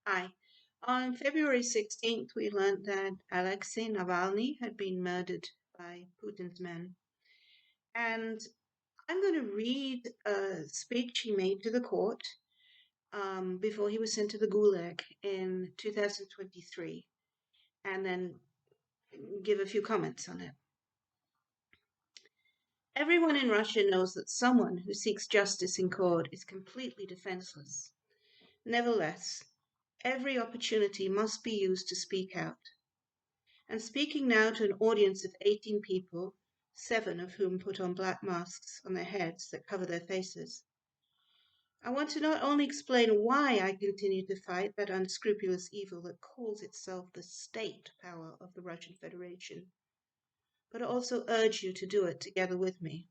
Hi. On February 16th, we learned that Alexei Navalny had been murdered by Putin's men. And I'm going to read a speech he made to the court before he was sent to the Gulag in 2023, and then give a few comments on it. Everyone in Russia knows that someone who seeks justice in court is completely defenseless. Nevertheless, every opportunity must be used to speak out. And speaking now to an audience of 18 people, 7 of whom put on black masks on their heads that cover their faces, I want to not only explain why I continue to fight that unscrupulous evil that calls itself the state power of the Russian Federation, but also urge you to do it together with me.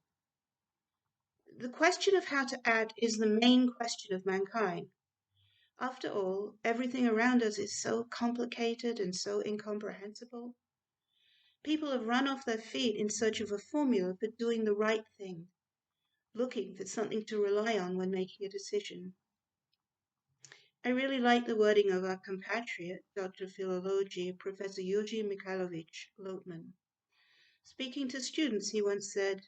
The question of how to act is the main question of mankind. After all, everything around us is so complicated and so incomprehensible. People have run off their feet in search of a formula for doing the right thing, looking for something to rely on when making a decision. I really like the wording of our compatriot, Dr. Philology, Professor Yuji Mikhailovich Lotman. Speaking to students, he once said,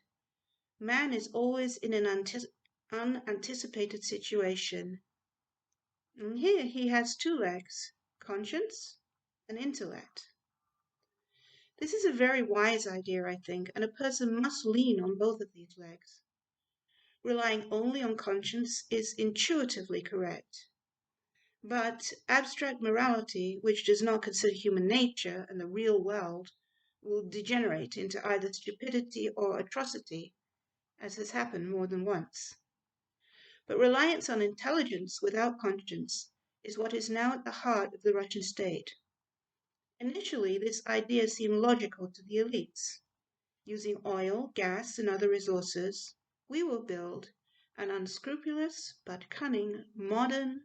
"Man is always in an unanticipated situation. And here he has 2 legs, conscience and intellect." This is a very wise idea, I think, and a person must lean on both of these legs. Relying only on conscience is intuitively correct. But abstract morality, which does not consider human nature and the real world, will degenerate into either stupidity or atrocity, as has happened more than once. But reliance on intelligence without conscience is what is now at the heart of the Russian state. Initially, this idea seemed logical to the elites. Using oil, gas, and other resources, we will build an unscrupulous but cunning, modern,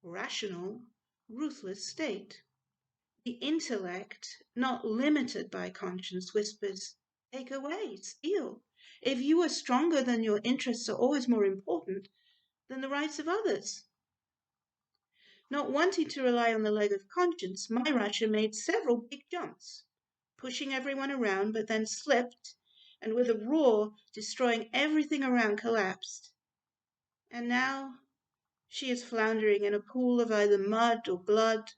rational, ruthless state. The intellect, not limited by conscience, whispers, "Take away, steal. If you are stronger, then your interests are always more important than the rights of others." Not wanting to rely on the leg of conscience, my Russia made several big jumps, pushing everyone around, but then slipped, and with a roar, destroying everything around, collapsed. And now she is floundering in a pool of either mud or blood,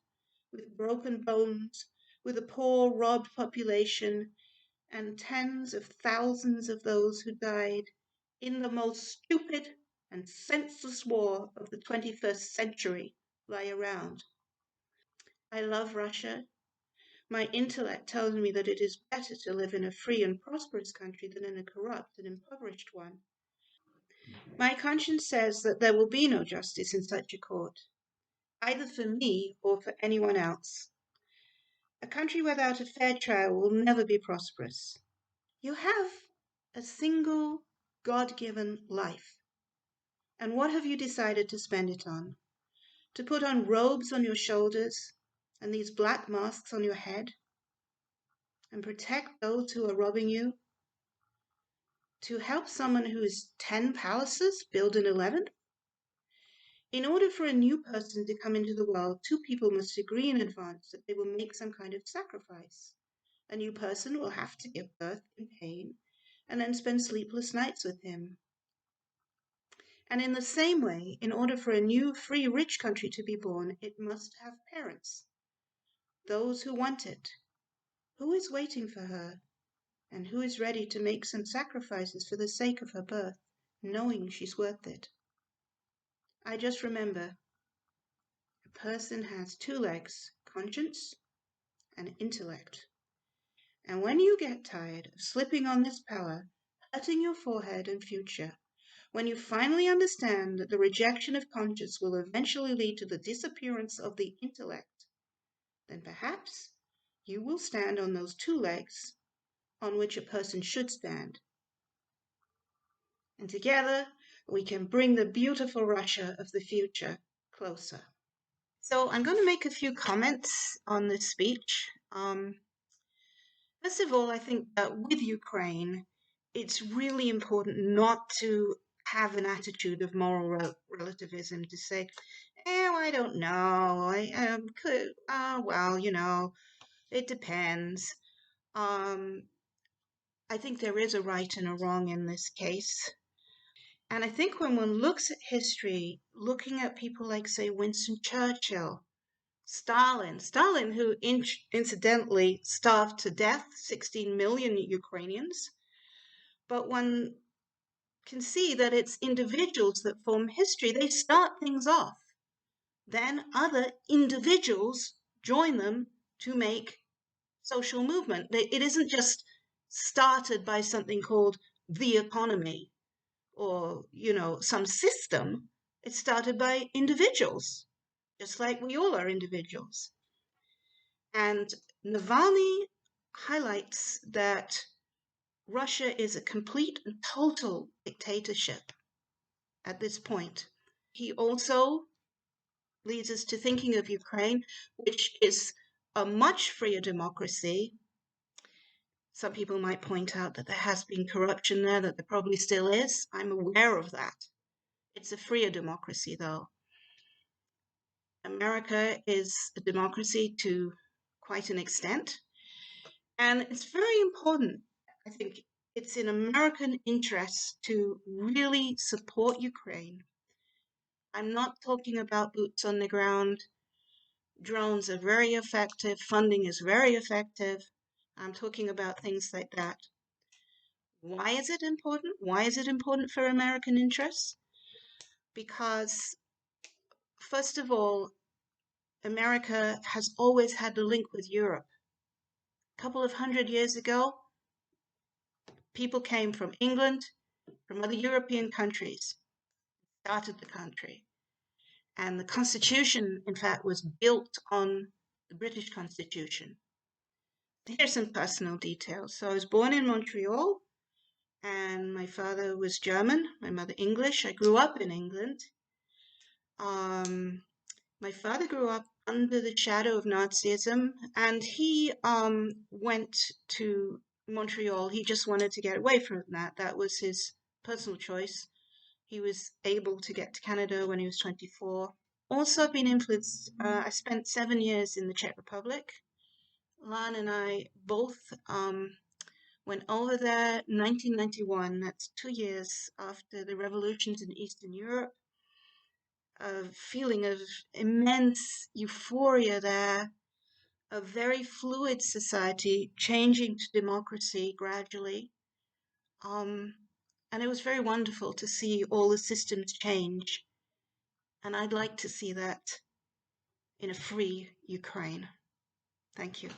with broken bones, with a poor, robbed population, and tens of thousands of those who died in the most stupid and senseless war of the 21st century lie around. I love Russia. My intellect tells me that it is better to live in a free and prosperous country than in a corrupt and impoverished one. My conscience says that there will be no justice in such a court, either for me or for anyone else. A country without a fair trial will never be prosperous. You have a single God-given life. And what have you decided to spend it on? To put on robes on your shoulders and these black masks on your head and protect those who are robbing you? To help someone who is 10 palaces build an 11th? In order for a new person to come into the world, 2 people must agree in advance that they will make some kind of sacrifice. A new person will have to give birth in pain and then spend sleepless nights with him. And in the same way, in order for a new, free, rich country to be born, it must have parents, those who want it. Who is waiting for her, and who is ready to make some sacrifices for the sake of her birth, knowing she's worth it? I just remember, a person has 2 legs, conscience and intellect. And when you get tired of slipping on this power, hurting your forehead and future, when you finally understand that the rejection of conscience will eventually lead to the disappearance of the intellect, then perhaps you will stand on those 2 legs on which a person should stand. And together we can bring the beautiful Russia of the future closer. So I'm going to make a few comments on this speech. First of all, I think that with Ukraine, it's really important not to have an attitude of moral relativism to say, I don't know. I could, well, it depends. Um, I think there is a right and a wrong in this case. And I think when one looks at history, looking at people like, say, Winston Churchill, Stalin, who incidentally starved to death 16 million Ukrainians, but one can see that it's individuals that form history. They start things off. Then other individuals join them to make social movement. It isn't just started by something called the economy or, some system. It started by individuals, just like we all are individuals. And Navalny highlights that Russia is a complete and total dictatorship at this point. He also leads us to thinking of Ukraine, which is a much freer democracy. Some people might point out that there has been corruption there, that there probably still is. I'm aware of that. It's a freer democracy, though. America is a democracy to quite an extent. And it's very important, I think it's in American interest to really support Ukraine. I'm not talking about boots on the ground. Drones are very effective. Funding is very effective. I'm talking about things like that. Why is it important? Why is it important for American interests? Because, first of all, America has always had a link with Europe. A couple of 100 years ago, people came from England, from other European countries, started the country. And the Constitution, in fact, was built on the British Constitution. Here's some personal details. So I was born in Montreal, and my father was German, my mother English. I grew up in England. My father grew up under the shadow of Nazism, and he went to Montreal. He just wanted to get away from that. That was his personal choice. He was able to get to Canada when he was 24. Also been influenced, I spent 7 years in the Czech Republic. Lan and I both went over there in 1991. That's 2 years after the revolutions in Eastern Europe. A feeling of immense euphoria there, a very fluid society changing to democracy gradually. And it was very wonderful to see all the systems change. And I'd like to see that in a free Ukraine. Thank you.